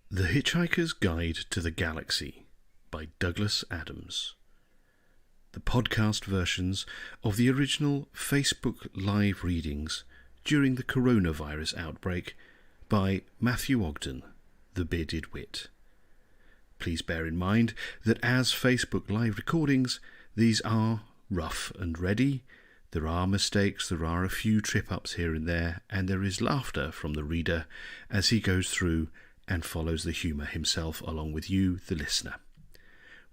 The Hitchhiker's Guide to the Galaxy by Douglas Adams. The podcast versions of the original Facebook live readings during the coronavirus outbreak by Matthew Ogden, the Bearded Wit. Please bear in mind that as Facebook live recordings, these are rough and ready. There are mistakes, there are a few trip-ups here and there is laughter from the reader as he goes through and follows the humour himself along with you, the listener.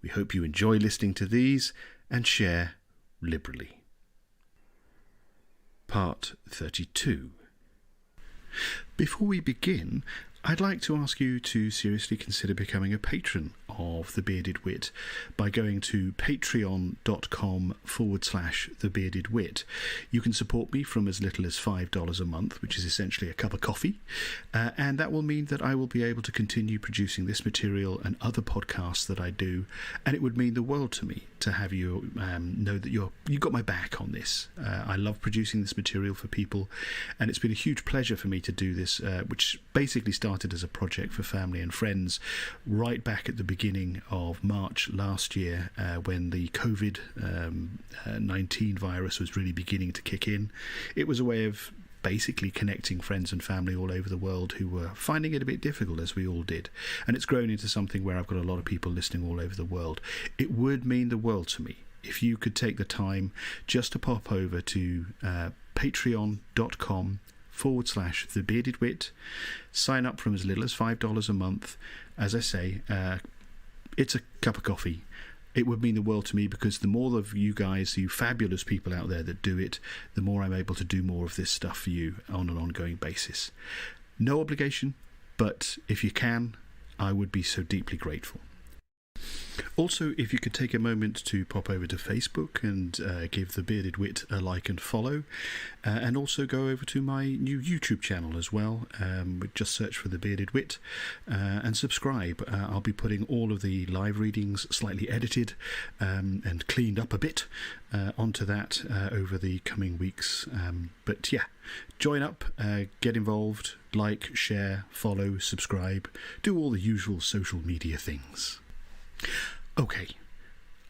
We hope you enjoy listening to these and share liberally. Part 32. Before we begin, I'd like to ask you to seriously consider becoming a patron of The Bearded Wit by going to patreon.com/thebeardedwit. You can support me from as little as $5 a month, which is essentially a cup of coffee, and that will mean that I will be able to continue producing this material and other podcasts that I do, and it would mean the world to me to have you know that you've got my back on this. I love producing this material for people, and it's been a huge pleasure for me to do this, which basically started as a project for family and friends right back at the beginning of March last year, when the COVID-19 virus was really beginning to kick in. It was a way of basically connecting friends and family all over the world who were finding it a bit difficult, as we all did. And it's grown into something where I've got a lot of people listening all over the world. It would mean the world to me if you could take the time just to pop over to patreon.com/thebeardedwit, sign up from as little as $5 a month. As I say, it's a cup of coffee. It would mean the world to me, because the more of you guys, you fabulous people out there that do it, the more I'm able to do more of this stuff for you on an ongoing basis. No obligation, but if you can, I would be so deeply grateful. Also, if you could take a moment to pop over to Facebook and give The Bearded Wit a like and follow, and also go over to my new YouTube channel as well. Just search for The Bearded Wit and subscribe. I'll be putting all of the live readings, slightly edited and cleaned up a bit, onto that over the coming weeks. But yeah, join up, get involved, like, share, follow, subscribe, do all the usual social media things. Okay,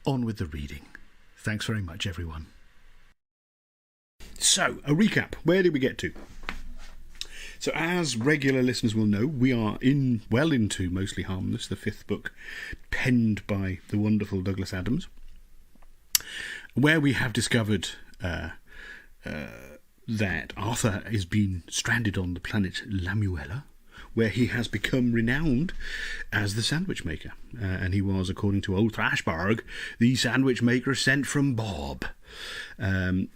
on with the reading. Thanks very much, everyone. So, a recap. Where did we get to? So, as regular listeners will know, we are well into Mostly Harmless, the 5th book, penned by the wonderful Douglas Adams, where we have discovered that Arthur has been stranded on the planet Lamuella, where he has become renowned as the sandwich maker. And he was, according to Old Thrashbarg, the sandwich maker sent from Bob. And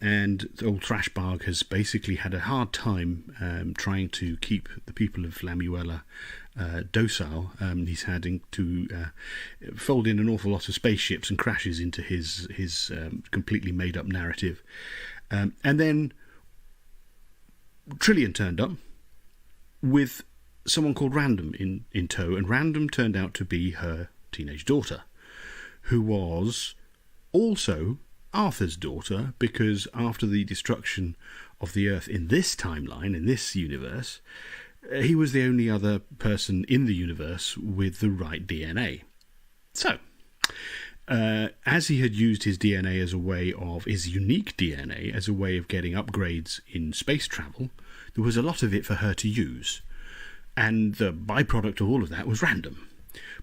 Old Thrashbarg has basically had a hard time trying to keep the people of Lamuella docile. He's had to fold in an awful lot of spaceships and crashes into his completely made-up narrative. And then Trillian turned up with someone called Random in tow, and Random turned out to be her teenage daughter, who was also Arthur's daughter, because after the destruction of the Earth in this timeline, in this universe, he was the only other person in the universe with the right DNA. So, as he had used his DNA as a way of, his unique DNA as a way of getting upgrades in space travel, there was a lot of it for her to use. And the byproduct of all of that was Random.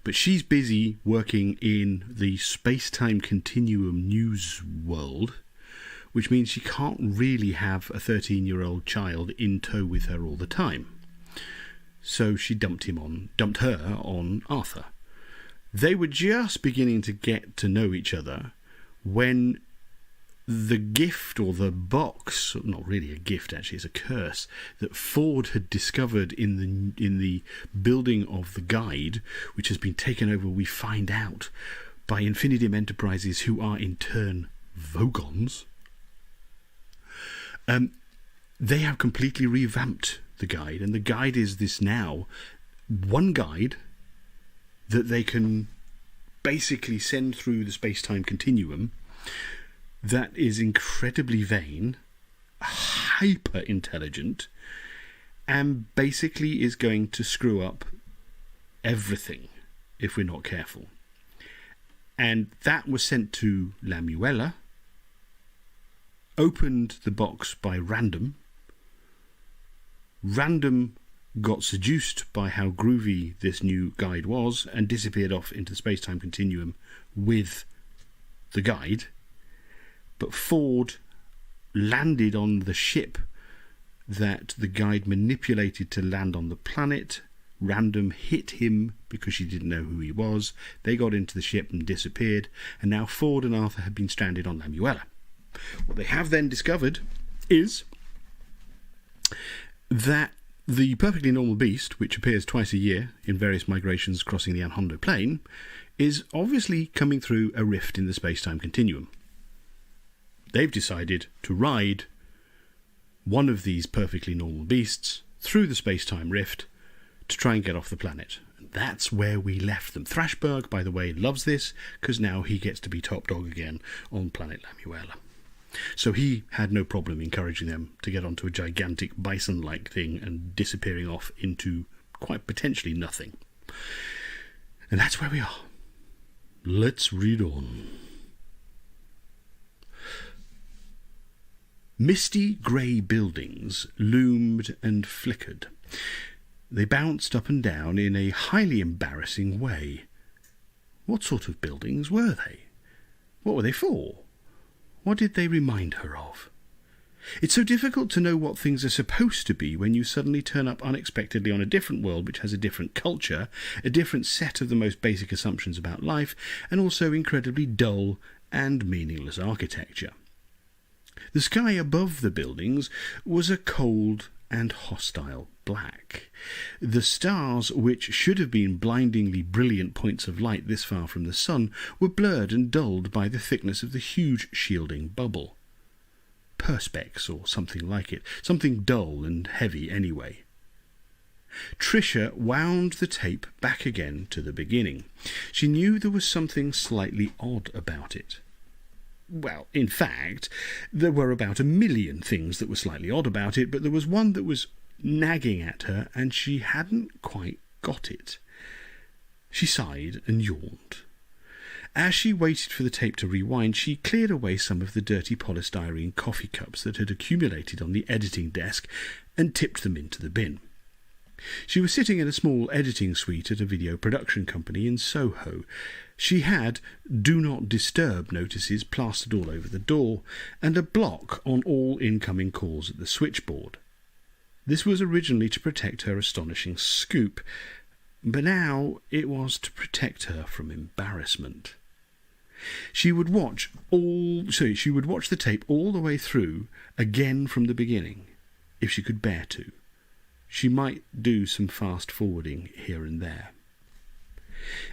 But she's busy working in the space-time continuum news world, which means she can't really have a 13-year-old child in tow with her all the time. So she dumped her on Arthur. They were just beginning to get to know each other when the gift, or the box, not really a gift actually, it's a curse, that Ford had discovered in the building of the guide, which has been taken over, we find out, by Infinitum Enterprises, who are in turn Vogons. They have completely revamped the guide, and the guide is this now one guide that they can basically send through the space-time continuum, that is incredibly vain, hyper intelligent, and basically is going to screw up everything if we're not careful. And that was sent to Lamuella, opened the box by Random. Random got seduced by how groovy this new guide was and disappeared off into the space-time continuum with the guide. But Ford landed on the ship that the guide manipulated to land on the planet. Random hit him because she didn't know who he was. They got into the ship and disappeared, and now Ford and Arthur have been stranded on Lamuella. What they have then discovered is that the perfectly normal beast, which appears twice a year in various migrations crossing the Ahondo Plain, is obviously coming through a rift in the space-time continuum. They've decided to ride one of these perfectly normal beasts through the space-time rift to try and get off the planet. And that's where we left them. Thrashbarg, by the way, loves this because now he gets to be top dog again on planet Lamuella. So he had no problem encouraging them to get onto a gigantic bison-like thing and disappearing off into quite potentially nothing. And that's where we are. Let's read on. Misty grey buildings loomed and flickered. They bounced up and down in a highly embarrassing way. What sort of buildings were they? What were they for? What did they remind her of? It's so difficult to know what things are supposed to be when you suddenly turn up unexpectedly on a different world which has a different culture, a different set of the most basic assumptions about life, and also incredibly dull and meaningless architecture. The sky above the buildings was a cold and hostile black. The stars, which should have been blindingly brilliant points of light this far from the sun, were blurred and dulled by the thickness of the huge shielding bubble. Perspex, or something like it. Something dull and heavy anyway. Trisha wound the tape back again to the beginning. She knew there was something slightly odd about it. Well, in fact, there were about 1 million things that were slightly odd about it, but there was one that was nagging at her, and she hadn't quite got it. She sighed and yawned. As she waited for the tape to rewind, she cleared away some of the dirty polystyrene coffee cups that had accumulated on the editing desk and tipped them into the bin. She was sitting in a small editing suite at a video production company in Soho. She had "Do Not Disturb" notices plastered all over the door, and a block on all incoming calls at the switchboard. This was originally to protect her astonishing scoop, but now it was to protect her from embarrassment. She would watch the tape all the way through, again from the beginning, if she could bear to. She might do some fast-forwarding here and there.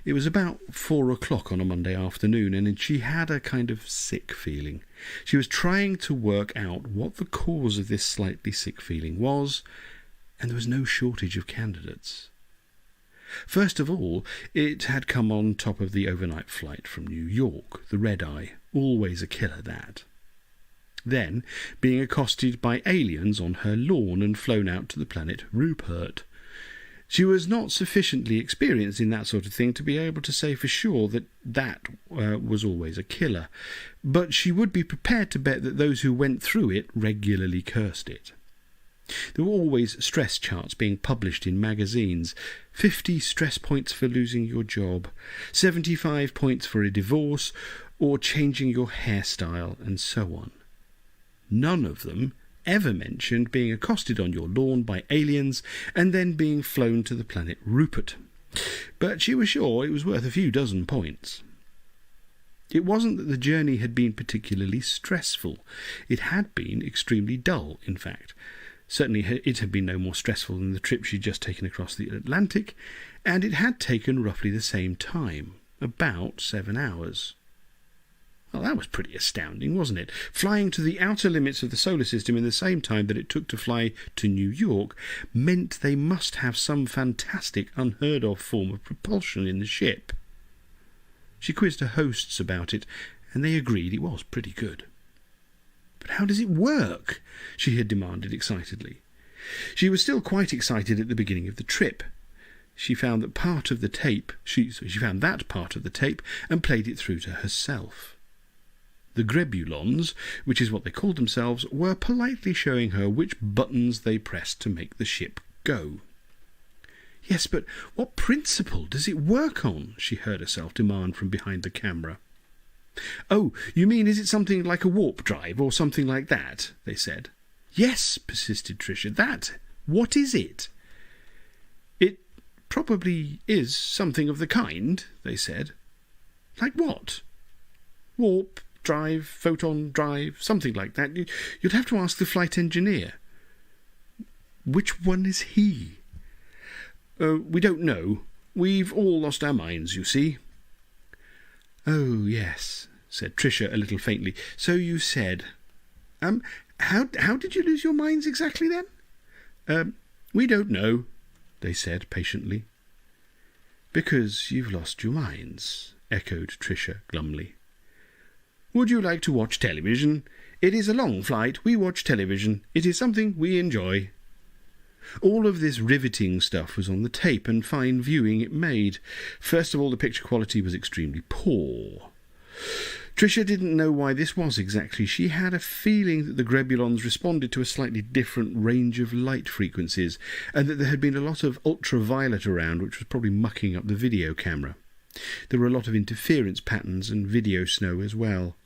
It was about 4 o'clock on a Monday afternoon, and she had a kind of sick feeling. She was trying to work out what the cause of this slightly sick feeling was, and there was no shortage of candidates. First of all, it had come on top of the overnight flight from New York, the red-eye, always a killer that. Then, being accosted by aliens on her lawn and flown out to the planet Rupert. She was not sufficiently experienced in that sort of thing to be able to say for sure that was always a killer, but she would be prepared to bet that those who went through it regularly cursed it. There were always stress charts being published in magazines. 50 stress points for losing your job, 75 points for a divorce, or changing your hairstyle, and so on. None of them ever mentioned being accosted on your lawn by aliens and then being flown to the planet Rupert. But she was sure it was worth a few dozen points. It wasn't that the journey had been particularly stressful. It had been extremely dull, in fact. Certainly it had been no more stressful than the trip she'd just taken across the Atlantic, and it had taken roughly the same time, about 7 hours. Well, that was pretty astounding, wasn't it? Flying to the outer limits of the solar system in the same time that it took to fly to New York meant they must have some fantastic, unheard-of form of propulsion in the ship. She quizzed her hosts about it, and they agreed it was pretty good. But how does it work? She had demanded excitedly. She was still quite excited at the beginning of the trip. she found that part of the tape, she found that part of the tape and played it through to herself. The Grebulons, which is what they called themselves, were politely showing her which buttons they pressed to make the ship go. "Yes, but what principle does it work on?" she heard herself demand from behind the camera. "Oh, you mean is it something like a warp drive or something like that?" they said. "Yes," persisted Trisha, "that. What is it?" "It probably is something of the kind," they said. "Like what?" "Warp drive, photon drive, something like that. You'd have to ask the flight engineer." "Which one is he?" We don't know. We've all lost our minds, you see." "Oh, yes," said Trisha a little faintly. "So you said. How did you lose your minds exactly then?" We don't know," they said patiently. "Because you've lost your minds," echoed Trisha glumly. "Would you like to watch television? It is a long flight. We watch television. It is something we enjoy." All of this riveting stuff was on the tape, and fine viewing it made. First of all, the picture quality was extremely poor. Trisha didn't know why this was exactly. She had a feeling that the Grebulons responded to a slightly different range of light frequencies, and that there had been a lot of ultraviolet around, which was probably mucking up the video camera. There were a lot of interference patterns and video snow as well.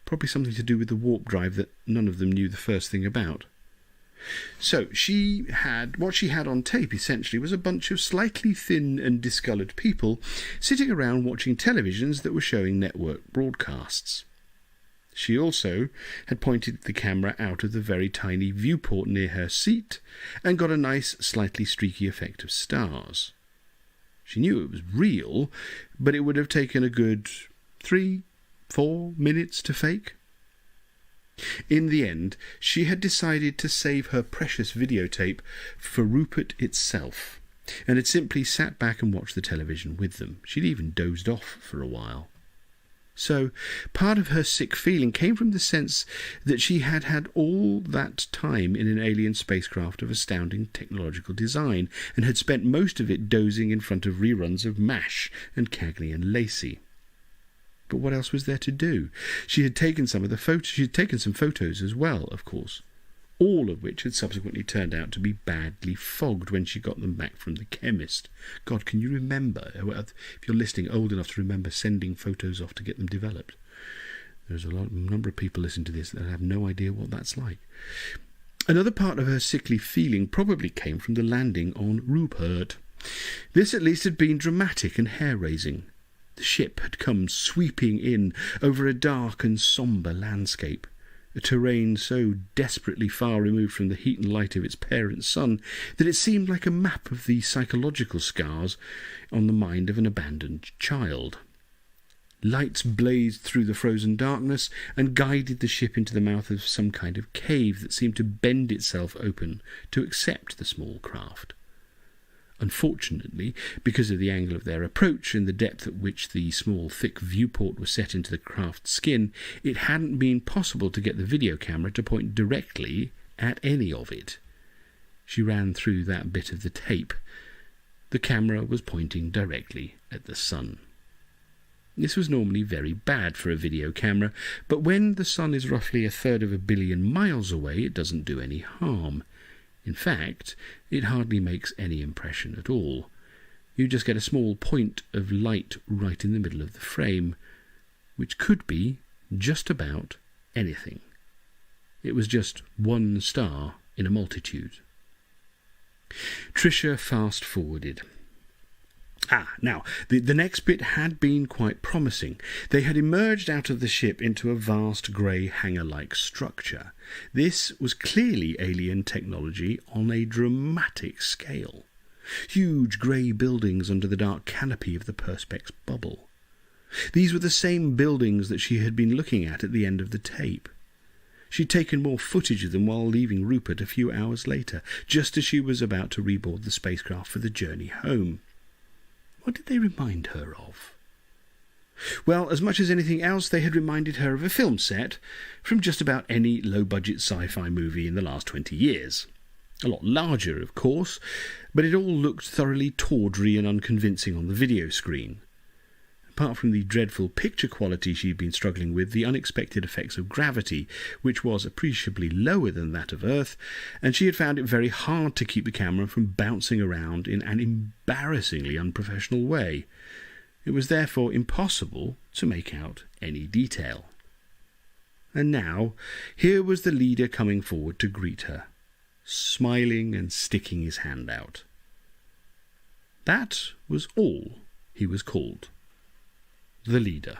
Probably something to do with the warp drive that none of them knew the first thing about. So what she had on tape essentially was a bunch of slightly thin and discoloured people sitting around watching televisions that were showing network broadcasts. She also had pointed the camera out of the very tiny viewport near her seat and got a nice, slightly streaky effect of stars. She knew it was real, but it would have taken a good 3-4 minutes to fake. In the end, she had decided to save her precious videotape for Rupert itself, and had simply sat back and watched the television with them. She'd even dozed off for a while. So, part of her sick feeling came from the sense that she had had all that time in an alien spacecraft of astounding technological design, and had spent most of it dozing in front of reruns of MASH and Cagney and Lacey. But what else was there to do? She had taken some photos as well, of course, all of which had subsequently turned out to be badly fogged when she got them back from the chemist. God, can you remember, if you're listening, old enough to remember sending photos off to get them developed? There's a number of people listening to this that have no idea what that's like. Another part of her sickly feeling probably came from the landing on Rupert. This at least had been dramatic and hair-raising. The ship had come sweeping in over a dark and sombre landscape, a terrain so desperately far removed from the heat and light of its parent sun that it seemed like a map of the psychological scars on the mind of an abandoned child. Lights blazed through the frozen darkness and guided the ship into the mouth of some kind of cave that seemed to bend itself open to accept the small craft. Unfortunately, because of the angle of their approach and the depth at which the small, thick viewport was set into the craft's skin, it hadn't been possible to get the video camera to point directly at any of it. She ran through that bit of the tape. The camera was pointing directly at the sun. This was normally very bad for a video camera, but when the sun is roughly 1/3 billion miles away, it doesn't do any harm. In fact, it hardly makes any impression at all. You just get a small point of light right in the middle of the frame, which could be just about anything. It was just one star in a multitude. Trisha fast-forwarded. Now, the next bit had been quite promising. They had emerged out of the ship into a vast grey hangar-like structure. This was clearly alien technology on a dramatic scale. Huge grey buildings under the dark canopy of the Perspex bubble. These were the same buildings that she had been looking at the end of the tape. She'd taken more footage of them while leaving Rupert a few hours later, just as she was about to reboard the spacecraft for the journey home. What did they remind her of? Well, as much as anything else, they had reminded her of a film set from just about any low-budget sci-fi movie in the last 20 years. A lot larger, of course, but it all looked thoroughly tawdry and unconvincing on the video screen. Apart from the dreadful picture quality she'd been struggling with, the unexpected effects of gravity, which was appreciably lower than that of Earth, and she had found it very hard to keep the camera from bouncing around in an embarrassingly unprofessional way. It was therefore impossible to make out any detail. And now, here was the leader coming forward to greet her, smiling and sticking his hand out. That was all he was called. The leader.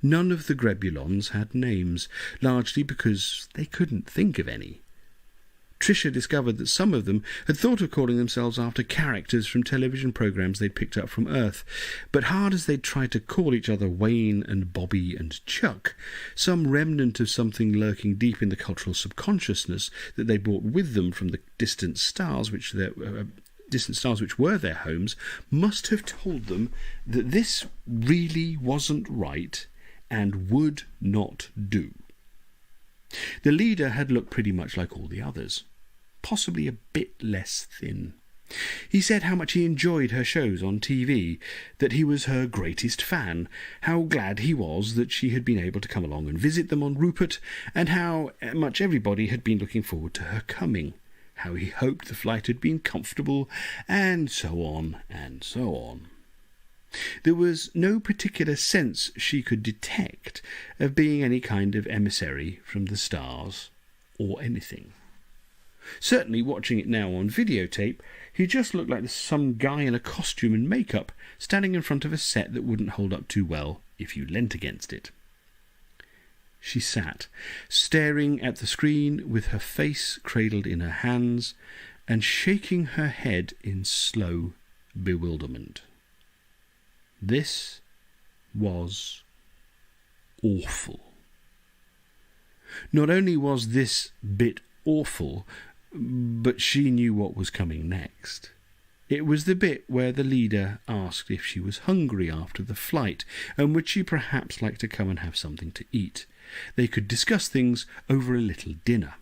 None of the Grebulons had names, largely because they couldn't think of any. Trisha discovered that some of them had thought of calling themselves after characters from television programs they'd picked up from Earth, but hard as they'd tried to call each other Wayne and Bobby and Chuck, some remnant of something lurking deep in the cultural subconsciousness that they brought with them from the distant stars which were their homes must have told them that this really wasn't right and would not do. The leader had looked pretty much like all the others, possibly a bit less thin. He said how much he enjoyed her shows on TV, that he was her greatest fan, how glad he was that she had been able to come along and visit them on Rupert, and how much everybody had been looking forward to her coming, how he hoped the flight had been comfortable, and so on and so on. There was no particular sense she could detect of being any kind of emissary from the stars or anything. Certainly, watching it now on videotape, he just looked like some guy in a costume and makeup standing in front of a set that wouldn't hold up too well if you leant against it. She sat, staring at the screen with her face cradled in her hands and shaking her head in slow bewilderment. This was awful. Not only was this bit awful, but she knew what was coming next. It was the bit where the leader asked if she was hungry after the flight, and would she perhaps like to come and have something to eat. They could discuss things over a little dinner.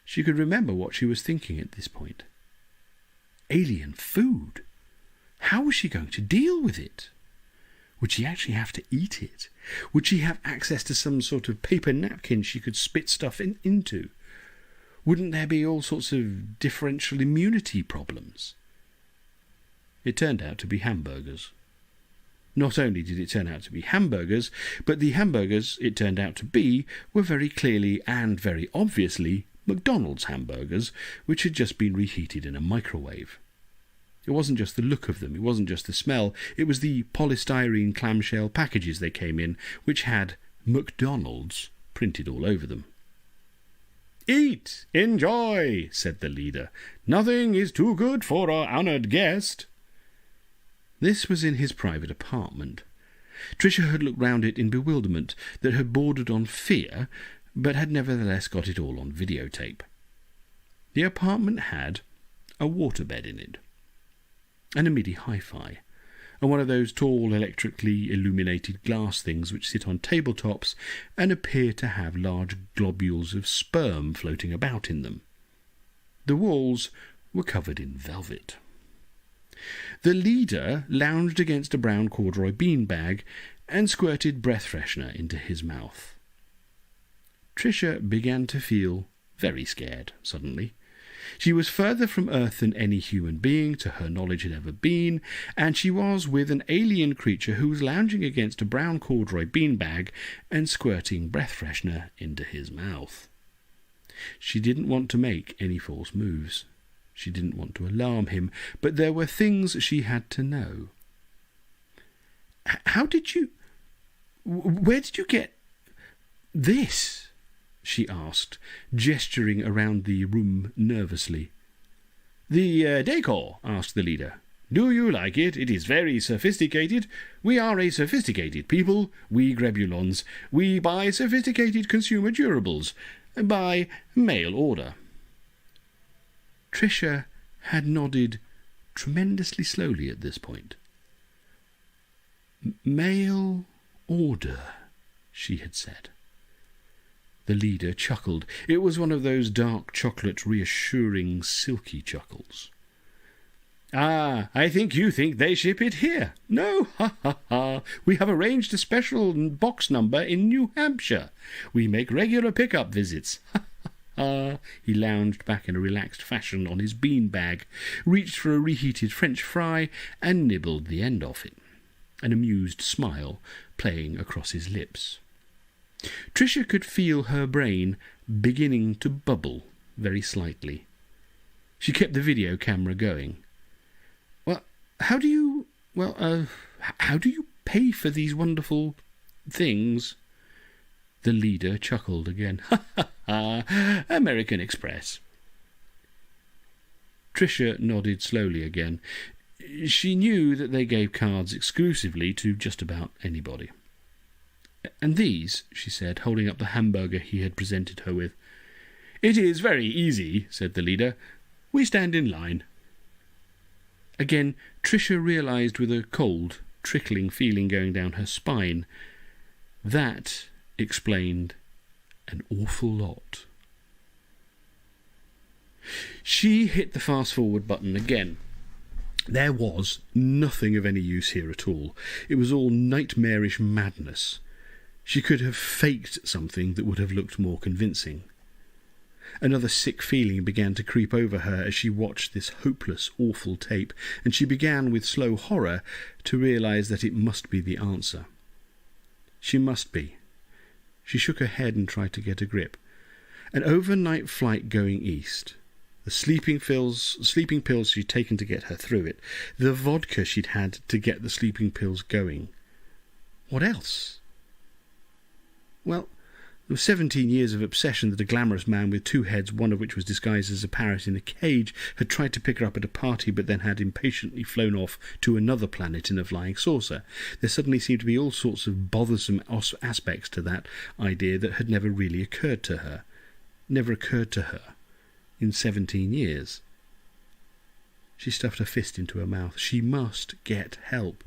She could remember what she was thinking at this point. Alien food. How was she going to deal with it? Would she actually have to eat it? Would she have access to some sort of paper napkin she could spit stuff into? Wouldn't there be all sorts of differential immunity problems? It turned out to be hamburgers. Not only did it turn out to be hamburgers, but the hamburgers it turned out to be were very clearly and very obviously McDonald's hamburgers, which had just been reheated in a microwave. It wasn't just the look of them, it wasn't just the smell, it was the polystyrene clamshell packages they came in, which had McDonald's printed all over them. "Eat! Enjoy!" said the leader. "Nothing is too good for our honoured guest." This was in his private apartment. Trisha had looked round it in bewilderment that had bordered on fear, but had nevertheless got it all on videotape. The apartment had a waterbed in it, and a MIDI hi-fi, and one of those tall electrically illuminated glass things which sit on tabletops and appear to have large globules of sperm floating about in them. The walls were covered in velvet. The leader lounged against a brown corduroy beanbag and squirted breath freshener into his mouth. Trisha began to feel very scared suddenly. She was further from Earth than any human being, to her knowledge, had ever been, and she was with an alien creature who was lounging against a brown corduroy beanbag and squirting breath freshener into his mouth. She didn't want to make any false moves. She didn't want to alarm him, but there were things she had to know. Where did you get this?" she asked, gesturing around the room nervously. "The decor?" asked the leader. "Do you like it? It is very sophisticated. We are a sophisticated people, we Grebulons. We buy sophisticated consumer durables, by mail order." Trisha had nodded tremendously slowly at this point. "Mail order," she had said. The leader chuckled. It was one of those dark chocolate, reassuring, silky chuckles. "Ah, I think you think they ship it here. No, ha, ha, ha. We have arranged a special box number in New Hampshire. We make regular pick-up visits. Ha, ha, ha." He lounged back in a relaxed fashion on his beanbag, reached for a reheated French fry, and nibbled the end off it, an amused smile playing across his lips. Trisha could feel her brain beginning to bubble very slightly. She kept the video camera going. How do you pay for these wonderful things?" The leader chuckled again. "Ha, ha, ha, American Express." Trisha nodded slowly again. She knew that they gave cards exclusively to just about anybody. "And these," she said, holding up the hamburger he had presented her with. "It is very easy," said the leader. "We stand in line." Again, Trisha realised with a cold, trickling feeling going down her spine. That explained an awful lot. She hit the fast-forward button again. There was nothing of any use here at all. It was all nightmarish madness. She could have faked something that would have looked more convincing. Another sick feeling began to creep over her as she watched this hopeless, awful tape, and she began with slow horror to realise that it must be the answer. She must be. She shook her head and tried to get a grip. An overnight flight going east. The sleeping pills she'd taken to get her through it. The vodka she'd had to get the sleeping pills going. What else? Well, there were 17 years of obsession that a glamorous man with two heads, one of which was disguised as a parrot in a cage, had tried to pick her up at a party but then had impatiently flown off to another planet in a flying saucer. There suddenly seemed to be all sorts of bothersome aspects to that idea that had never really occurred to her. Never occurred to her in 17 years. She stuffed her fist into her mouth. She must get help.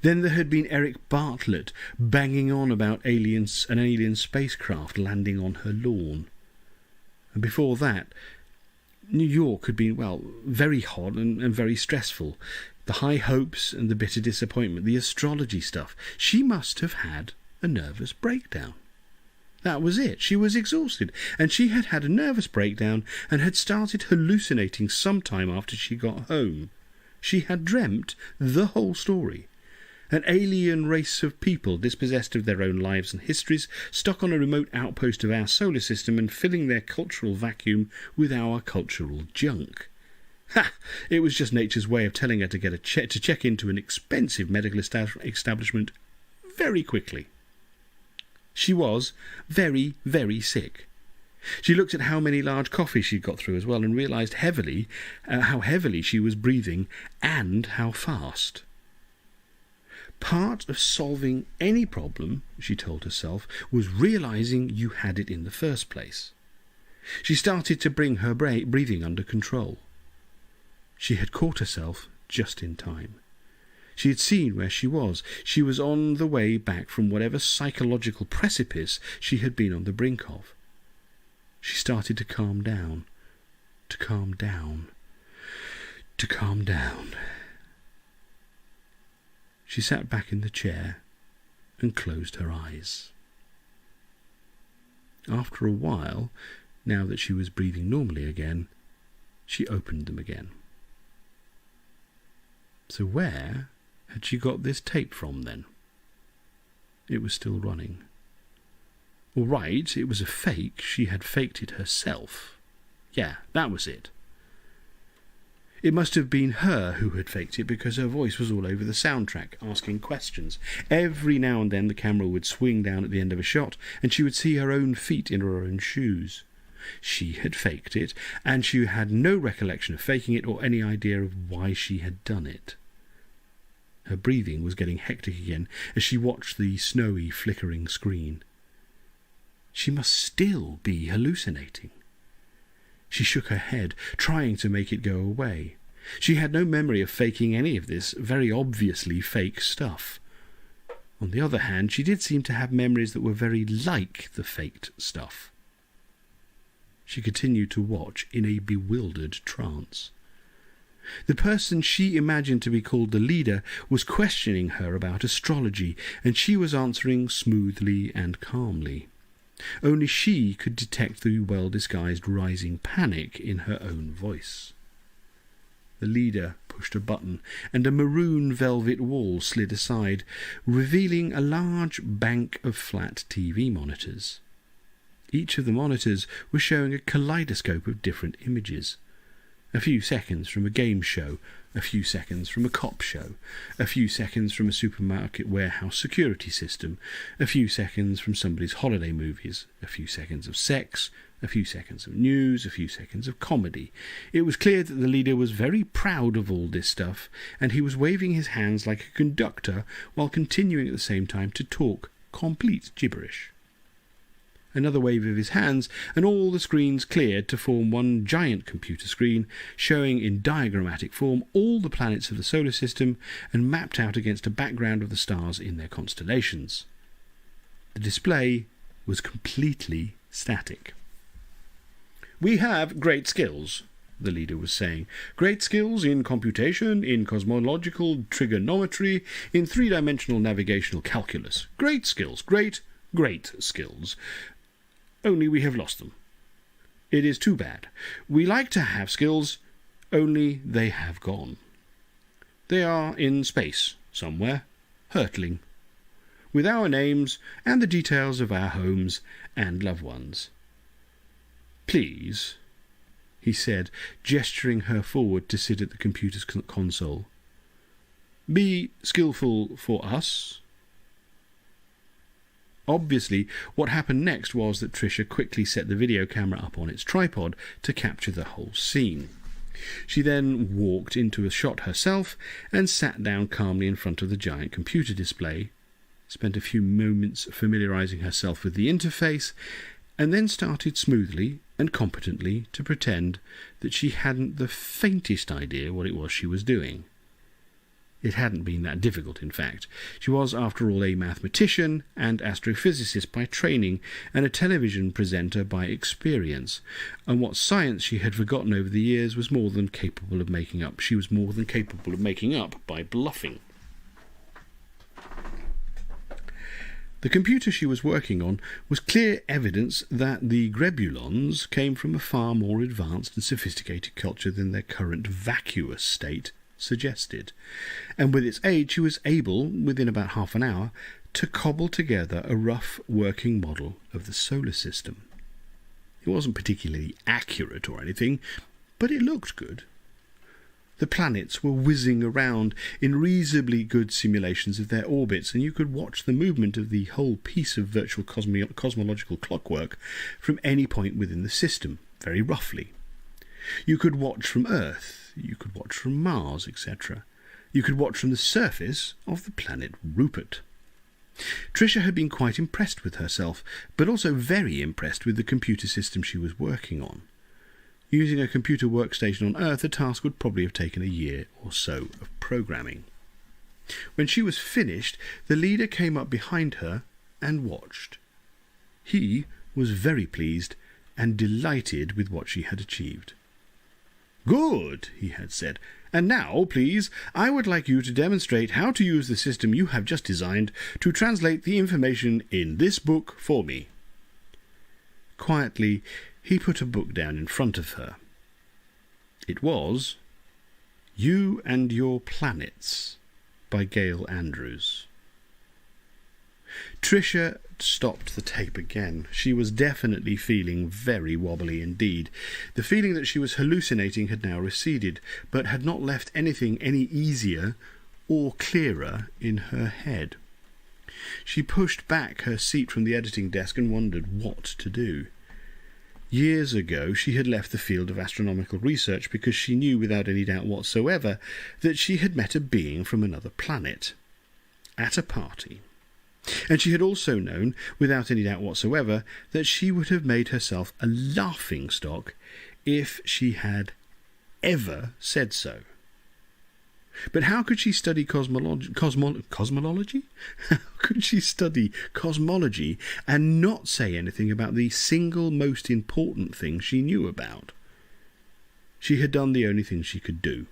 Then there had been Eric Bartlett banging on about an alien spacecraft landing on her lawn. And before that, New York had been, very hot and very stressful. The high hopes and the bitter disappointment, the astrology stuff. She must have had a nervous breakdown. That was it. She was exhausted, and she had had a nervous breakdown and had started hallucinating some time after she got home. She had dreamt the whole story. An alien race of people dispossessed of their own lives and histories, stuck on a remote outpost of our solar system and filling their cultural vacuum with our cultural junk. Ha! It was just nature's way of telling her to check into an expensive medical establishment very quickly. She was very, very sick. She looked at how many large coffees she'd got through as well and realised how heavily she was breathing and how fast. Part of solving any problem, she told herself, was realising you had it in the first place. She started to bring her breathing under control. She had caught herself just in time. She had seen where she was. She was on the way back from whatever psychological precipice she had been on the brink of. She started to calm down, to calm down, to calm down. She sat back in the chair and closed her eyes. After a while, now that she was breathing normally again, she opened them again. So where had she got this tape from then? It was still running. All right, it was a fake. She had faked it herself. Yeah, that was it. It must have been her who had faked it because her voice was all over the soundtrack, asking questions. Every now and then the camera would swing down at the end of a shot, and she would see her own feet in her own shoes. She had faked it, and she had no recollection of faking it or any idea of why she had done it. Her breathing was getting hectic again as she watched the snowy, flickering screen. She must still be hallucinating. She shook her head, trying to make it go away. She had no memory of faking any of this very obviously fake stuff. On the other hand, she did seem to have memories that were very like the faked stuff. She continued to watch in a bewildered trance. The person she imagined to be called the leader was questioning her about astrology, and she was answering smoothly and calmly. Only she could detect the well-disguised rising panic in her own voice. The leader pushed a button, and a maroon velvet wall slid aside, revealing a large bank of flat TV monitors. Each of the monitors was showing a kaleidoscope of different images. A few seconds from a game show, a few seconds from a cop show, a few seconds from a supermarket warehouse security system, a few seconds from somebody's holiday movies, a few seconds of sex, a few seconds of news, a few seconds of comedy. It was clear that the leader was very proud of all this stuff, and he was waving his hands like a conductor while continuing at the same time to talk complete gibberish. Another wave of his hands, and all the screens cleared to form one giant computer screen, showing in diagrammatic form all the planets of the solar system and mapped out against a background of the stars in their constellations. The display was completely static. "We have great skills," the leader was saying. "Great skills in computation, in cosmological trigonometry, in three-dimensional navigational calculus. Great skills, great skills. Only we have lost them. It is too bad. We like to have skills, only they have gone. They are in space, somewhere, hurtling, with our names and the details of our homes and loved ones. Please," he said, gesturing her forward to sit at the computer's console. "Be skillful for us." Obviously, what happened next was that Trisha quickly set the video camera up on its tripod to capture the whole scene. She then walked into a shot herself and sat down calmly in front of the giant computer display, spent a few moments familiarizing herself with the interface, and then started smoothly and competently to pretend that she hadn't the faintest idea what it was she was doing. It hadn't been that difficult, in fact. She was, after all, a mathematician and astrophysicist by training, and a television presenter by experience, and what science she had forgotten over the years was more than capable of making up. She was more than capable of making up by bluffing. The computer she was working on was clear evidence that the Grebulons came from a far more advanced and sophisticated culture than their current vacuous state suggested, and with its aid she was able, within about half an hour, to cobble together a rough working model of the solar system. It wasn't particularly accurate or anything, but it looked good. The planets were whizzing around in reasonably good simulations of their orbits, and you could watch the movement of the whole piece of virtual cosmological clockwork from any point within the system, very roughly. You could watch from Earth, you could watch from Mars, etc. You could watch from the surface of the planet Rupert. Trisha had been quite impressed with herself, but also very impressed with the computer system she was working on. Using a computer workstation on Earth, the task would probably have taken a year or so of programming. When she was finished, the leader came up behind her and watched. He was very pleased and delighted with what she had achieved. "Good," he had said. "And now, please, I would like you to demonstrate how to use the system you have just designed to translate the information in this book for me." Quietly, he put a book down in front of her. It was You and Your Planets by Gail Andrews. Trisha stopped the tape again. She was definitely feeling very wobbly indeed. The feeling that she was hallucinating had now receded, but had not left anything any easier or clearer in her head. She pushed back her seat from the editing desk and wondered what to do. Years ago she had left the field of astronomical research because she knew without any doubt whatsoever that she had met a being from another planet at a party. And she had also known, without any doubt whatsoever, that she would have made herself a laughingstock if she had ever said so. But how could she study cosmology? How could she study cosmology and not say anything about the single most important thing she knew about? She had done the only thing she could do.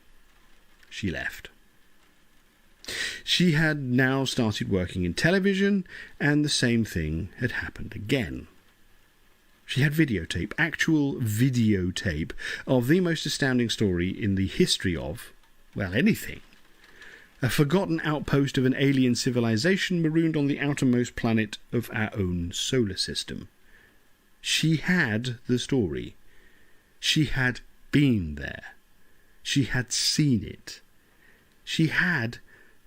She left. She had now started working in television, and the same thing had happened again. She had videotape, actual videotape, of the most astounding story in the history of, well, anything. A forgotten outpost of an alien civilization marooned on the outermost planet of our own solar system. She had the story. She had been there. She had seen it. She had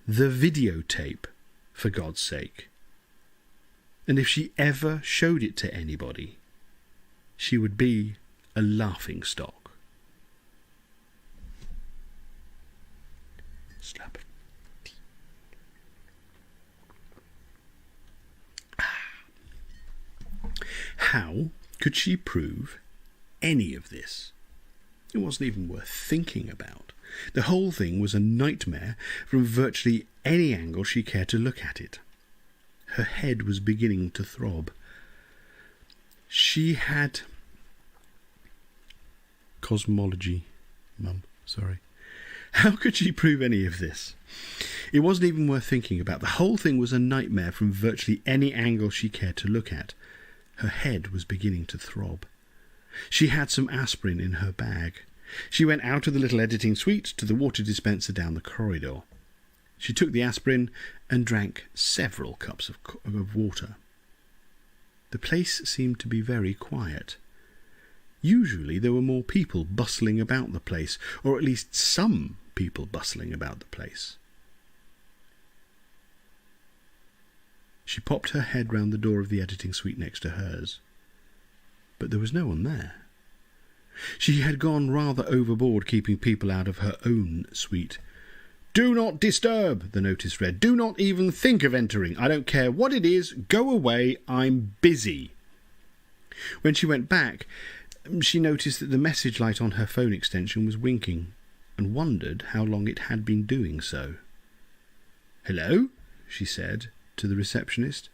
the videotape, for God's sake. And if she ever showed it to anybody, she would be a laughingstock. Slap. How could she prove any of this? It wasn't even worth thinking about. The whole thing was a nightmare from virtually any angle she cared to look at it. Her head was beginning to throb. She had... Cosmology, Mum, sorry. How could she prove any of this? It wasn't even worth thinking about. The whole thing was a nightmare from virtually any angle she cared to look at. Her head was beginning to throb. She had some aspirin in her bag. She went out of the little editing suite to the water dispenser down the corridor. She took the aspirin and drank several cups of water. The place seemed to be very quiet. Usually there were more people bustling about the place, or at least some people bustling about the place. She popped her head round the door of the editing suite next to hers. But there was no one there. She had gone rather overboard keeping people out of her own suite. "Do not disturb," the notice read. "Do not even think of entering. I don't care what it is. Go away. I'm busy." When she went back, she noticed that the message light on her phone extension was winking, and wondered how long it had been doing so. "Hello?" she said to the receptionist.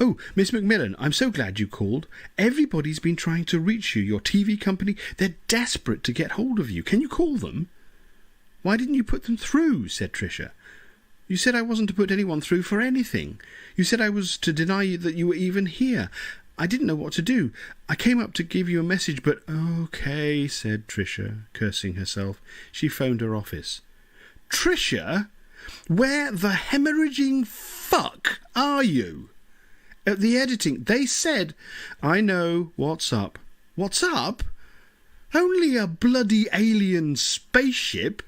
"Oh, Miss Macmillan, I'm so glad you called. Everybody's been trying to reach you, your TV company. They're desperate to get hold of you. Can you call them?" "Why didn't you put them through?" said Trisha. "You said I wasn't to put anyone through for anything. You said I was to deny you that you were even here. I didn't know what to do. I came up to give you a message, but—" "Okay," said Trisha, cursing herself. She phoned her office. "Trisha, where the hemorrhaging fuck are you?" "At the editing. They said—" "I know. What's up?" "What's up? Only a bloody alien spaceship."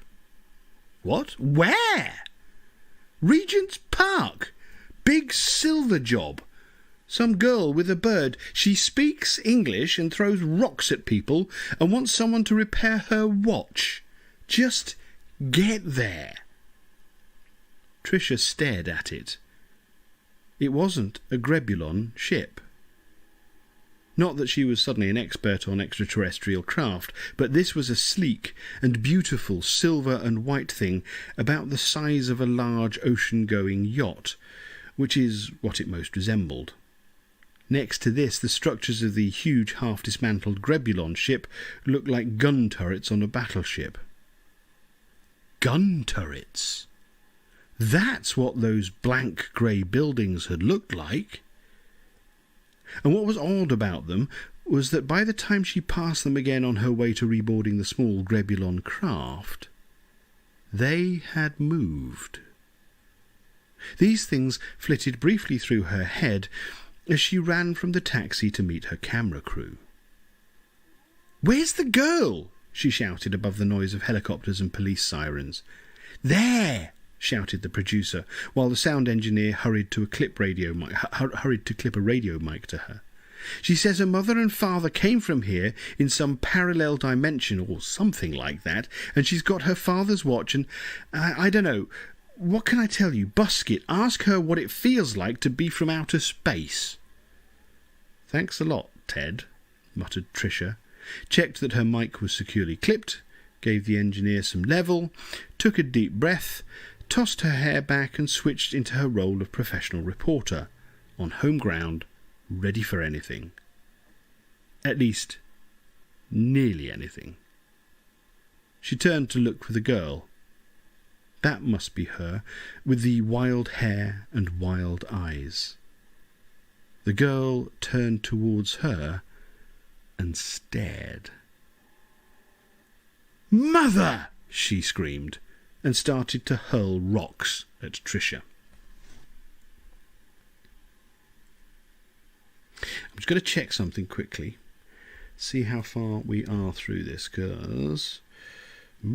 "What? Where?" "Regent's Park. Big silver job. Some girl with a bird. She speaks English and throws rocks at people and wants someone to repair her watch. Just get there." Trisha stared at it. It wasn't a Grebulon ship. Not that she was suddenly an expert on extraterrestrial craft, but this was a sleek and beautiful silver and white thing about the size of a large ocean-going yacht, which is what it most resembled. Next to this, the structures of the huge half-dismantled Grebulon ship looked like gun turrets on a battleship. Gun turrets! That's what those blank grey buildings had looked like. And what was odd about them was that by the time she passed them again on her way to reboarding the small Grebulon craft, they had moved. These things flitted briefly through her head as she ran from the taxi to meet her camera crew. "Where's the girl?" she shouted above the noise of helicopters and police sirens. "There!" shouted the producer, while the sound engineer hurried to clip a radio mic to her. "She says her mother and father came from here in some parallel dimension or something like that, and she's got her father's watch and I don't know. What can I tell you? Busk it. Ask her what it feels like to be from outer space." "Thanks a lot, Ted," muttered Trisha, checked that her mic was securely clipped, gave the engineer some level, took a deep breath, tossed her hair back and switched into her role of professional reporter, on home ground, ready for anything. At least, nearly anything. She turned to look for the girl. That must be her, with the wild hair and wild eyes. The girl turned towards her and stared. "Mother!" she screamed, and started to hurl rocks at Trisha. I'm just going to check something quickly, see how far we are through this, because I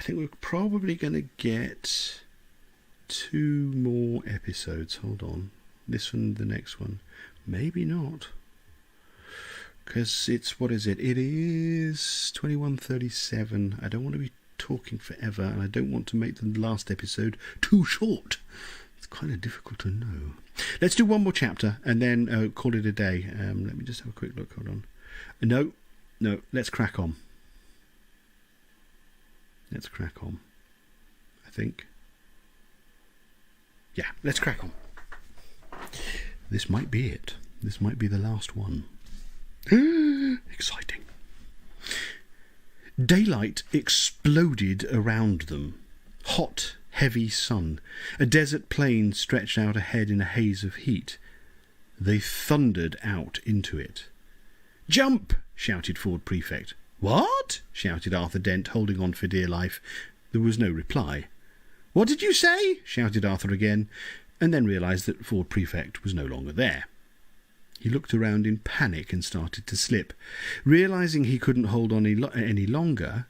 think we're probably going to get 2 more episodes. Hold on. This one, the next one. Maybe not. Because it's, what is it? It is 21:37. I don't want to be talking forever, and I don't want to make the last episode too short. It's kind of difficult to know. Let's do one more chapter, and then call it a day. Let me just have a quick look. Hold on. No. Let's crack on. Let's crack on. I think. Yeah, let's crack on. This might be it. This might be the last one. Exciting. Daylight exploded around them. Hot, heavy sun. A desert plain stretched out ahead in a haze of heat. They thundered out into it. "Jump!" shouted Ford Prefect. "What?" shouted Arthur Dent, holding on for dear life. There was no reply. "What did you say?" shouted Arthur again, and then realised that Ford Prefect was no longer there. He looked around in panic and started to slip. Realising he couldn't hold on any longer,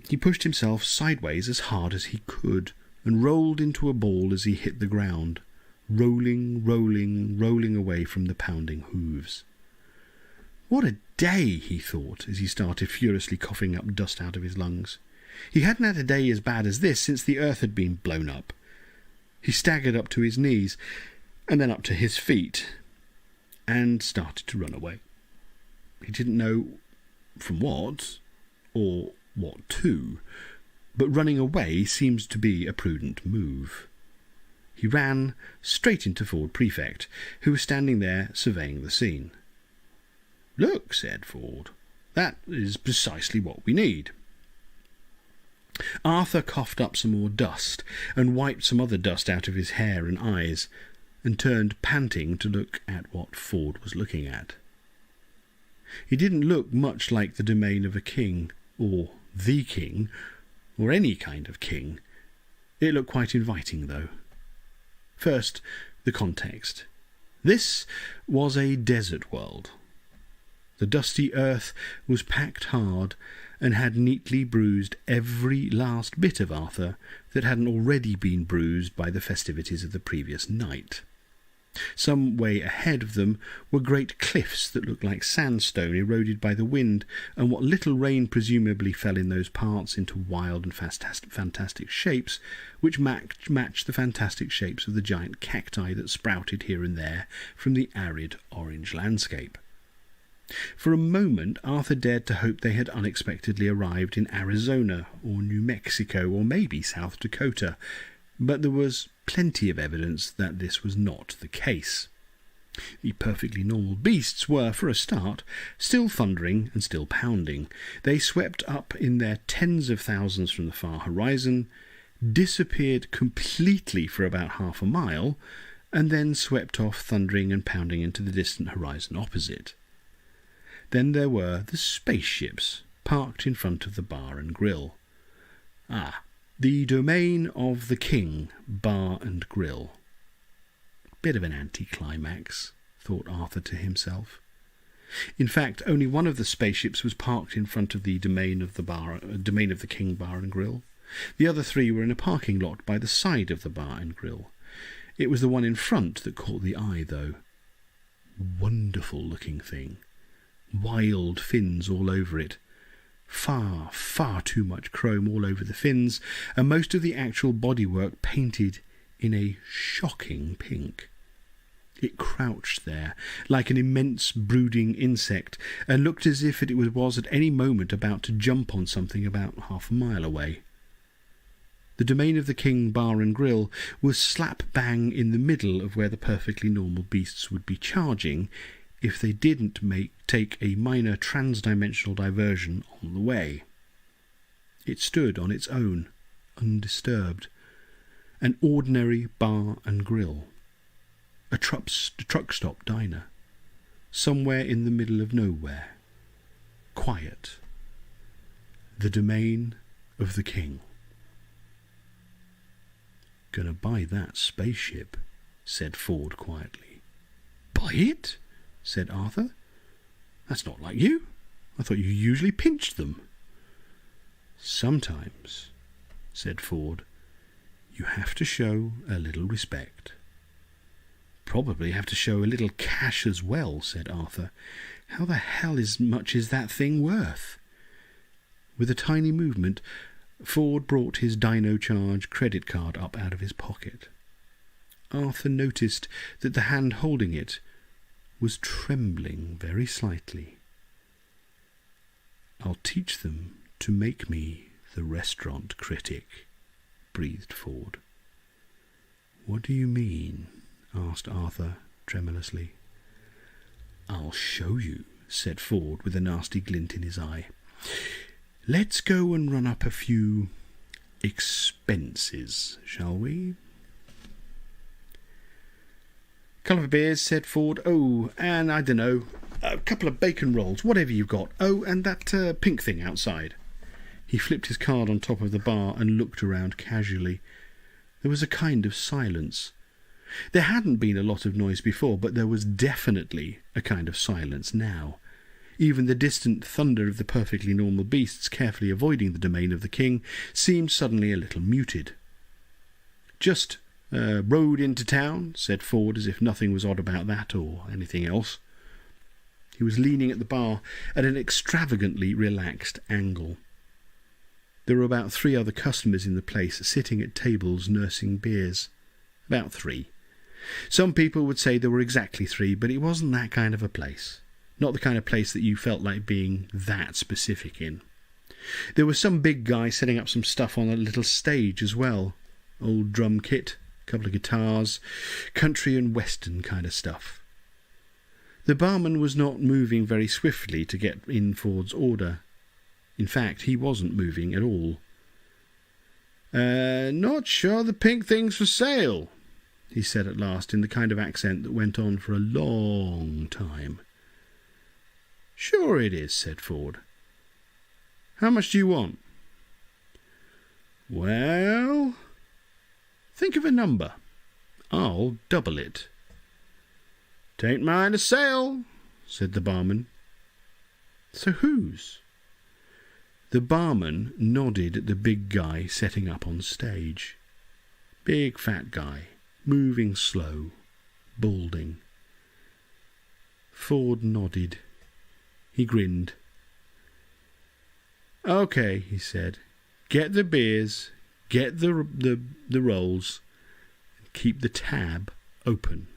he pushed himself sideways as hard as he could and rolled into a ball as he hit the ground, rolling away from the pounding hooves. What a day, he thought, as he started furiously coughing up dust out of his lungs. He hadn't had a day as bad as this since the earth had been blown up. He staggered up to his knees, and then up to his feet, and started to run away. He didn't know from what, or what to, but running away seemed to be a prudent move. He ran straight into Ford Prefect, who was standing there surveying the scene. "Look," said Ford, "that is precisely what we need." Arthur coughed up some more dust and wiped some other dust out of his hair and eyes, and turned panting to look at what Ford was looking at. He didn't look much like the domain of a king, or the king, or any kind of king. It looked quite inviting, though. First, the context. This was a desert world. The dusty earth was packed hard and had neatly bruised every last bit of Arthur that hadn't already been bruised by the festivities of the previous night. Some way ahead of them were great cliffs that looked like sandstone eroded by the wind, and what little rain presumably fell in those parts into wild and fantastic shapes, which matched the fantastic shapes of the giant cacti that sprouted here and there from the arid orange landscape. For a moment Arthur dared to hope they had unexpectedly arrived in Arizona or New Mexico or maybe South Dakota, but there was plenty of evidence that this was not the case. The perfectly normal beasts were, for a start, still thundering and still pounding. They swept up in their tens of thousands from the far horizon, disappeared completely for about half a mile, and then swept off thundering and pounding into the distant horizon opposite. Then there were the spaceships, parked in front of the bar and grill. The domain of the king, bar and grill. Bit of an anticlimax, thought Arthur to himself. In fact, only one of the spaceships was parked in front of the domain of the king, bar and grill. The other 3 were in a parking lot by the side of the bar and grill. It was the one in front that caught the eye, though. Wonderful-looking thing. Wild fins all over it. Far, far too much chrome all over the fins, and most of the actual bodywork painted in a shocking pink. It crouched there, like an immense brooding insect, and looked as if it was at any moment about to jump on something about half a mile away. The domain of the King Bar and Grill was slap bang in the middle of where the perfectly normal beasts would be charging if they didn't take a minor trans-dimensional diversion on the way. It stood on its own, undisturbed, an ordinary bar and grill, a truck stop diner, somewhere in the middle of nowhere, quiet, the domain of the King. "Gonna buy that spaceship," said Ford quietly. "Buy it?" said Arthur. "That's not like you. I thought you usually pinched them." "Sometimes," said Ford, "you have to show a little respect." "Probably have to show a little cash as well," said Arthur. "How the hell much is that thing worth?" With a tiny movement, Ford brought his Dino Charge credit card up out of his pocket. Arthur noticed that the hand holding it was trembling very slightly. "I'll teach them to make me the restaurant critic," breathed Ford. "What do you mean?" asked Arthur tremulously. "I'll show you," said Ford with a nasty glint in his eye. "Let's go and run up a few expenses, shall we?" "Couple of beers," said Ford. "Oh, and I don't know, a couple of bacon rolls, whatever you've got. Oh, and that pink thing outside." He flipped his card on top of the bar and looked around casually. There was a kind of silence. There hadn't been a lot of noise before, but there was definitely a kind of silence now. Even the distant thunder of the perfectly normal beasts carefully avoiding the domain of the King seemed suddenly a little muted. "Just rode into town," said Ford, as if nothing was odd about that or anything else. He was leaning at the bar at an extravagantly relaxed angle. There were about 3 other customers in the place, sitting at tables nursing beers. About 3. Some people would say there were exactly 3, but it wasn't that kind of a place. Not the kind of place that you felt like being that specific in. There was some big guy setting up some stuff on a little stage as well. Old drum kit, a couple of guitars, country and western kind of stuff. The barman was not moving very swiftly to get in Ford's order. In fact, he wasn't moving at all. "Not sure the pink thing's for sale," he said at last in the kind of accent that went on for a long time. "Sure it is," said Ford. "How much do you want?" "Well, think of a number. I'll double it." "Don't mind a sale," said the barman. "So whose?" The barman nodded at the big guy setting up on stage. Big fat guy, moving slow, balding. Ford nodded. He grinned. "Okay," he said. "Get the beers, get the rolls, and keep the tab open."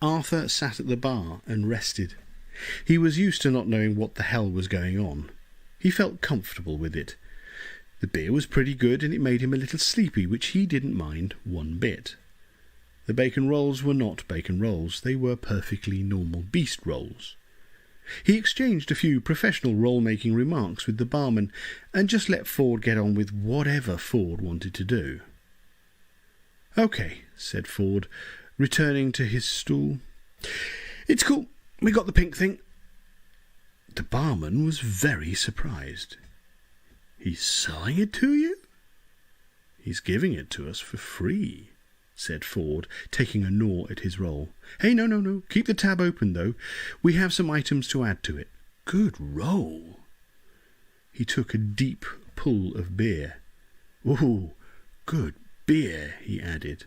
Arthur sat at the bar and rested. He was used to not knowing what the hell was going on. He felt comfortable with it. The beer was pretty good, and it made him a little sleepy, which he didn't mind one bit. The bacon rolls were not bacon rolls. They were perfectly normal beast rolls. He exchanged a few professional roll-making remarks with the barman and just let Ford get on with whatever Ford wanted to do. "Okay," said Ford, returning to his stool. "It's cool. We got the pink thing." The barman was very surprised. "He's selling it to you?" "He's giving it to us for free," said Ford, taking a gnaw at his roll. "Hey, no. Keep the tab open, though. We have some items to add to it." "Good roll." He took a deep pull of beer. "Ooh, good beer," he added.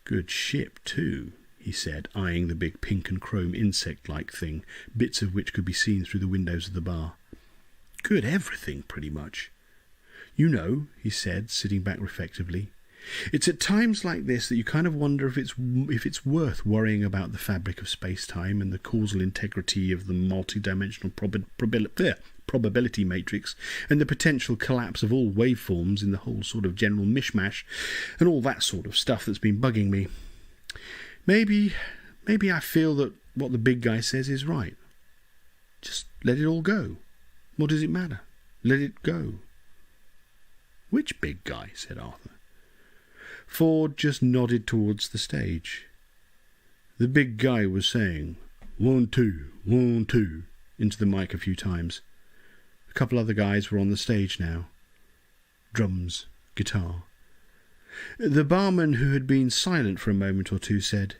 "Good ship, too," he said, eyeing the big pink and chrome insect-like thing, bits of which could be seen through the windows of the bar. "Good everything, pretty much. You know," he said, sitting back reflectively, It's at times like this that you kind of wonder if it's worth worrying about the fabric of space-time and the causal integrity of the multi-dimensional probability matrix and the potential collapse of all waveforms in the whole sort of general mishmash and all that sort of stuff that's been bugging me. Maybe I feel that what the big guy says is right. Just let it all go. What does it matter? Let it go. Which big guy? Said Arthur. Ford just nodded towards the stage. The big guy was saying, 1, 2, 1, 2, into the mic a few times. A couple other guys were on the stage now. Drums, guitar. The barman, who had been silent for a moment or two, said,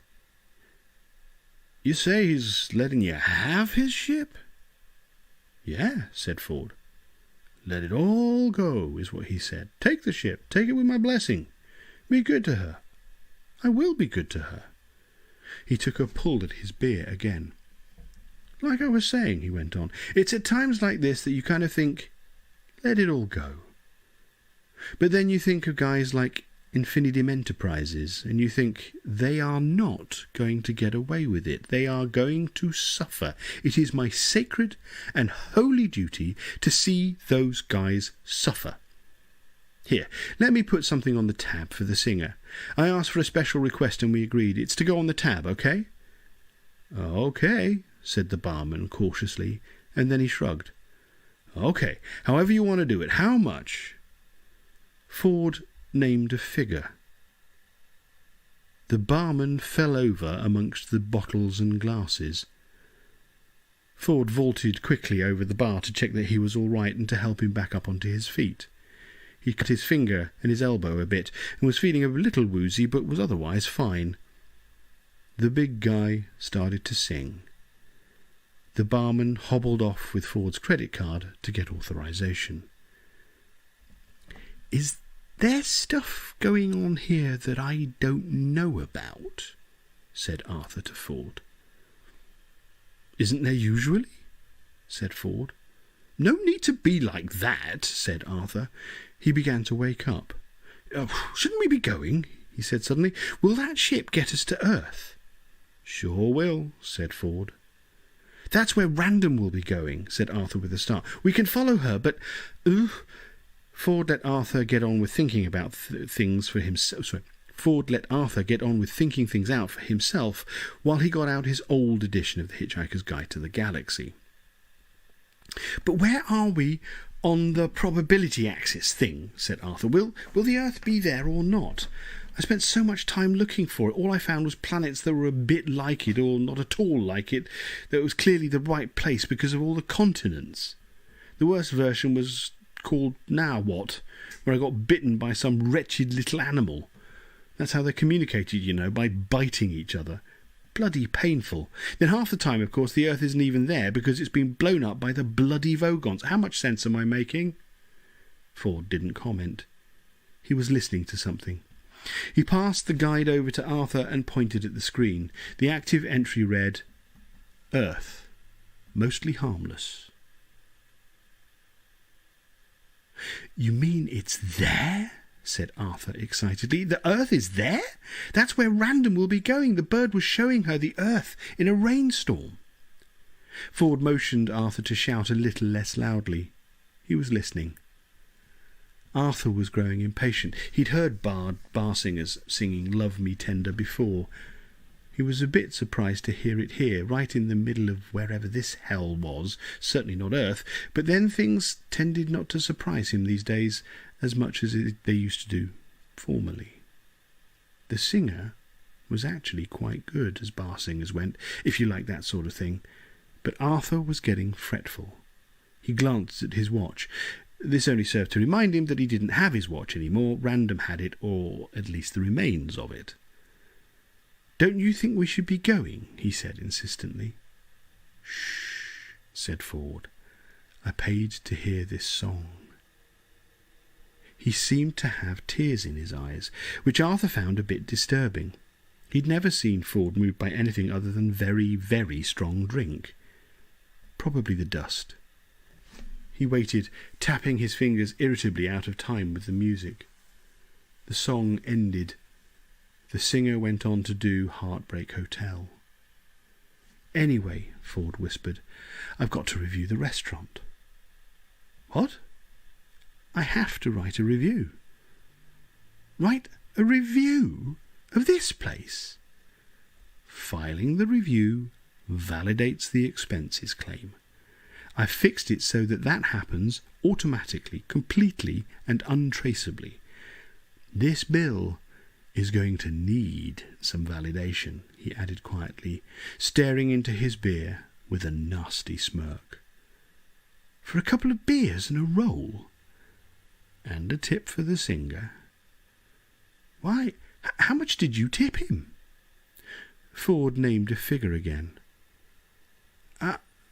"You say he's letting you have his ship?" "Yeah," said Ford. "Let it all go," is what he said. "Take the ship. Take it with my blessing. Be good to her." "I will be good to her." He took a pull at his beer again. "Like I was saying," he went on, "it's at times like this that you kind of think, let it all go. But then you think of guys like Infinitum Enterprises, and you think they are not going to get away with it. They are going to suffer. It is my sacred and holy duty to see those guys suffer. Here, let me put something on the tab for the singer. I asked for a special request and we agreed. It's to go on the tab, okay?" "Okay," said the barman cautiously, and then he shrugged. "Okay, however you want to do it. How much?" Ford named a figure. The barman fell over amongst the bottles and glasses. Ford vaulted quickly over the bar to check that he was all right and to help him back up onto his feet. He cut his finger and his elbow a bit and was feeling a little woozy but was otherwise fine. The big guy started to sing. The barman hobbled off with Ford's credit card to get authorization. "Is there stuff going on here that I don't know about?" said Arthur to Ford. "Isn't there usually?" said Ford. "No need to be like that," said Arthur. He began to wake up. "Shouldn't we be going?" he said suddenly. "Will that ship get us to Earth?" "Sure will," said Ford. "That's where Random will be going," said Arthur with a start. "We can follow her, but..." Ford let Arthur get on with thinking about things for himself. Ford let Arthur get on with thinking things out for himself while he got out his old edition of the Hitchhiker's Guide to the Galaxy. "But where are we on the probability axis thing?" said Arthur. Will the Earth be there or not? I spent so much time looking for it. All I found was planets that were a bit like it or not at all like it, that was clearly the right place because of all the continents. The worst version was called Now What, where I got bitten by some wretched little animal. That's how they communicated, you know, by biting each other. Bloody painful. Then half the time, of course, the Earth isn't even there because it's been blown up by the bloody Vogons. How much sense am I making? Ford didn't comment. He was listening to something. He passed the guide over to Arthur and pointed at the screen. The active entry read, "Earth, mostly harmless." "You mean it's there?" said Arthur excitedly. "The Earth is there? That's where Random will be going. The bird was showing her the Earth in a rainstorm." Ford motioned Arthur to shout a little less loudly. He was listening. Arthur was growing impatient. He'd heard bar singers singing Love Me Tender before. He was a bit surprised to hear it here, right in the middle of wherever this hell was, certainly not Earth, but then things tended not to surprise him these days as much as they used to do formerly. The singer was actually quite good, as bar singers went, if you like that sort of thing, but Arthur was getting fretful. He glanced at his watch. This only served to remind him that he didn't have his watch anymore. Random had it, or at least the remains of it. "Don't you think we should be going?" he said insistently. "Shh," said Ford. "I paid to hear this song." He seemed to have tears in his eyes, which Arthur found a bit disturbing. He'd never seen Ford moved by anything other than very, very strong drink. Probably the dust. He waited, tapping his fingers irritably out of time with the music. The song ended. The singer went on to do Heartbreak Hotel. "Anyway," Ford whispered, "I've got to review the restaurant." "What?" "I have to write a review." "Write a review of this place?" "Filing the review validates the expenses claim. I've fixed it so that happens automatically, completely and untraceably. This bill is going to need some validation," he added quietly, staring into his beer with a nasty smirk. "For a couple of beers and a roll? And a tip for the singer." "Why, how much did you tip him?" Ford named a figure again.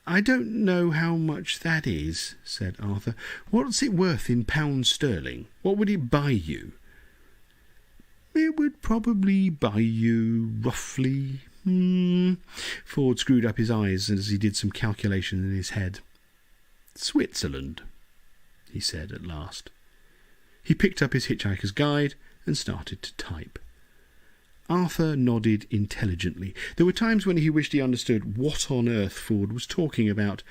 I don't know how much that is," said Arthur. "What's it worth in pounds sterling? What would it buy you?" "It would probably buy you roughly..." Ford screwed up his eyes as he did some calculation in his head. "Switzerland," he said at last. He picked up his Hitchhiker's Guide and started to type. Arthur nodded intelligently. There were times when he wished he understood what on earth Ford was talking about,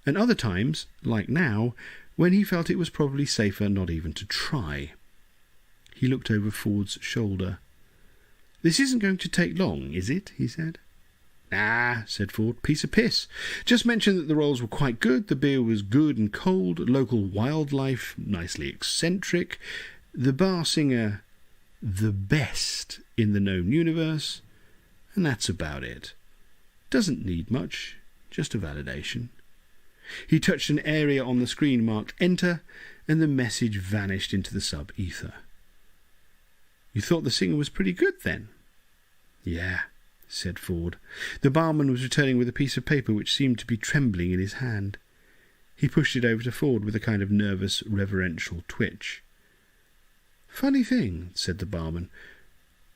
and other times, like now, when he felt it was probably safer not even to try. He looked over Ford's shoulder. "This isn't going to take long, is it?" he said. "Nah," said Ford. "Piece of piss. Just mention that the rolls were quite good, the beer was good and cold, local wildlife, nicely eccentric, the bar singer the best in the known universe, and that's about it. Doesn't need much, just a validation." He touched an area on the screen marked Enter, and the message vanished into the sub-ether. "You thought the singer was pretty good, then?" "Yeah," said Ford. The barman was returning with a piece of paper which seemed to be trembling in his hand. He pushed it over to Ford with a kind of nervous, reverential twitch. "Funny thing," said the barman.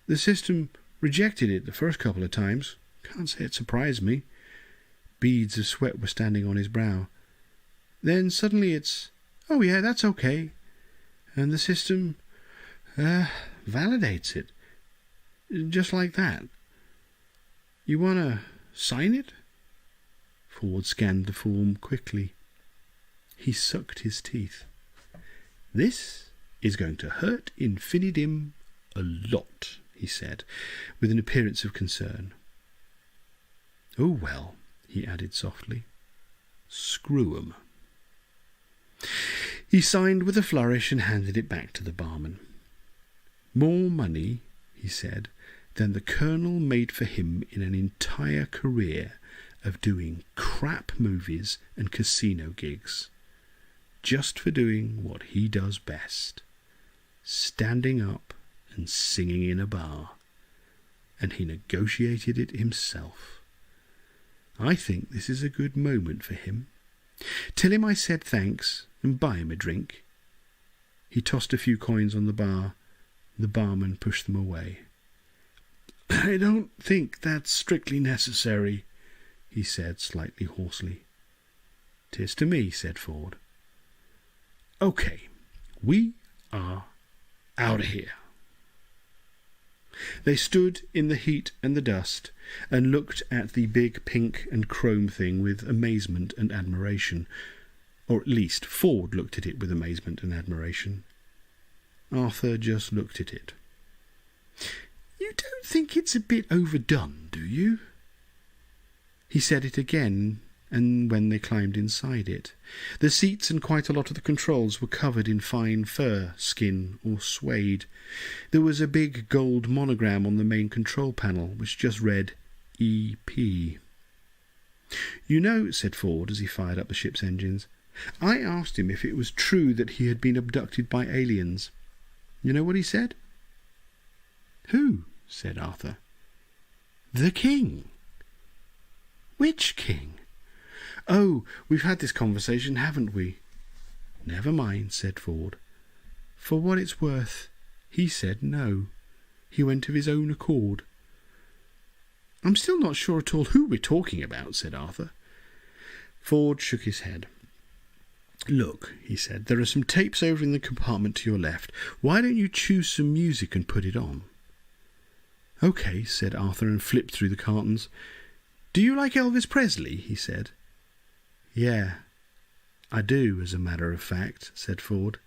"The system rejected it the first couple of times. Can't say it surprised me." Beads of sweat were standing on his brow. "Then suddenly it's, 'Oh yeah, that's okay.' And the system validates it. Just like that. You want to sign it?" Ford scanned the form quickly. He sucked his teeth. "This is going to hurt infinitum a lot," he said, with an appearance of concern. "Oh well," he added softly. "Screw 'em." He signed with a flourish and handed it back to the barman. "More money," he said, "than the Colonel made for him in an entire career of doing crap movies and casino gigs. Just for doing what he does best. Standing up and singing in a bar. And he negotiated it himself. I think this is a good moment for him. Tell him I said thanks and buy him a drink." He tossed a few coins on the bar. The barman pushed them away. "I don't think that's strictly necessary," he said slightly hoarsely. "'Tis to me," said Ford. "Okay, we are out of here." They stood in the heat and the dust and looked at the big pink and chrome thing with amazement and admiration. Or at least Ford looked at it with amazement and admiration. Arthur just looked at it. "You don't think it's a bit overdone, do you?" He said it again, and when they climbed inside it. The seats and quite a lot of the controls were covered in fine fur, skin, or suede. There was a big gold monogram on the main control panel, which just read EP. "You know," said Ford as he fired up the ship's engines, "I asked him if it was true that he had been abducted by aliens. You know what he said?" "Who?" said Arthur. "The king." "Which king?" "Oh, we've had this conversation, haven't we?" "Never mind," said Ford. "For what it's worth, he said no. He went of his own accord." "I'm still not sure at all who we're talking about," said Arthur. Ford shook his head. Look, he said, there are some tapes over in the compartment to your left. Why don't you choose some music and put it on? OK, said Arthur, and flipped through the cartons. Do you like Elvis Presley? He said. Yeah, I do, as a matter of fact, said Ford.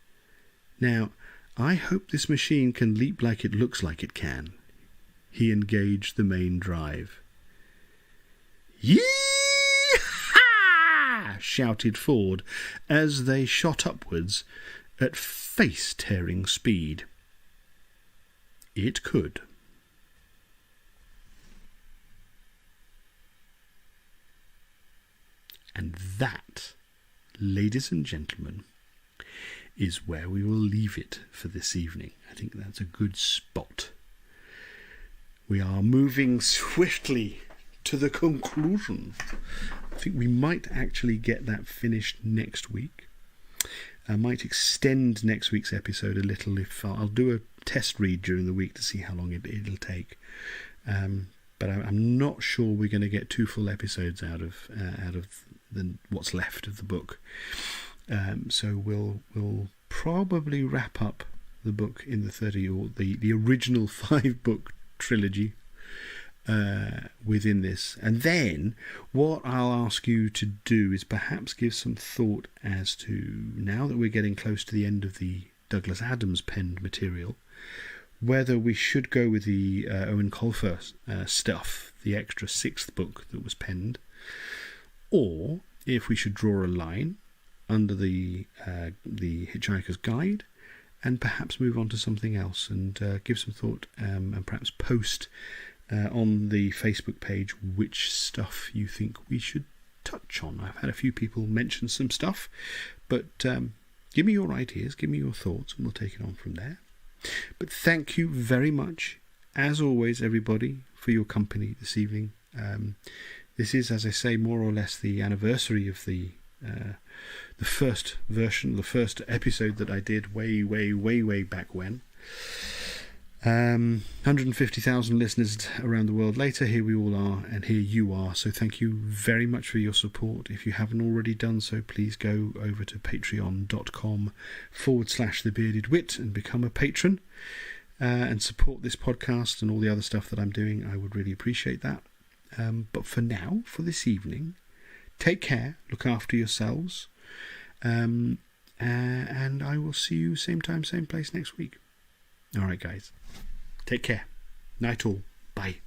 Now, I hope this machine can leap like it looks like it can. He engaged the main drive. Yee-haw! Shouted Ford as they shot upwards at face-tearing speed. It could. And that, ladies and gentlemen, is where we will leave it for this evening. I think that's a good spot. We are moving swiftly to the conclusion. I think we might actually get that finished next week. I might extend next week's episode a little if I'll do a test read during the week to see how long it'll take. But I'm not sure we're going to get 2 full episodes out of what's left of the book. So we'll probably wrap up the book in the 30 or the original 5-book trilogy within this. And then what I'll ask you to do is perhaps give some thought as to, now that we're getting close to the end of the Douglas Adams penned material, whether we should go with the Owen Colfer stuff, the extra 6th book that was penned, or if we should draw a line under the Hitchhiker's Guide and perhaps move on to something else and give some thought and perhaps post on the Facebook page which stuff you think we should touch on. I've had a few people mention some stuff, but give me your ideas, give me your thoughts, and we'll take it on from there. But thank you very much, as always, everybody, for your company this evening. This is, as I say, more or less the anniversary of the first version, the first episode that I did way back when. 150,000 listeners around the world later, here we all are, and here you are. So thank you very much for your support. If you haven't already done so, please go over to patreon.com/thebeardedwit and become a patron and support this podcast and all the other stuff that I'm doing. I would really appreciate that. But for now, for this evening, take care, look after yourselves, and I will see you same time, same place next week. All right, guys. Take care. Night all. Bye.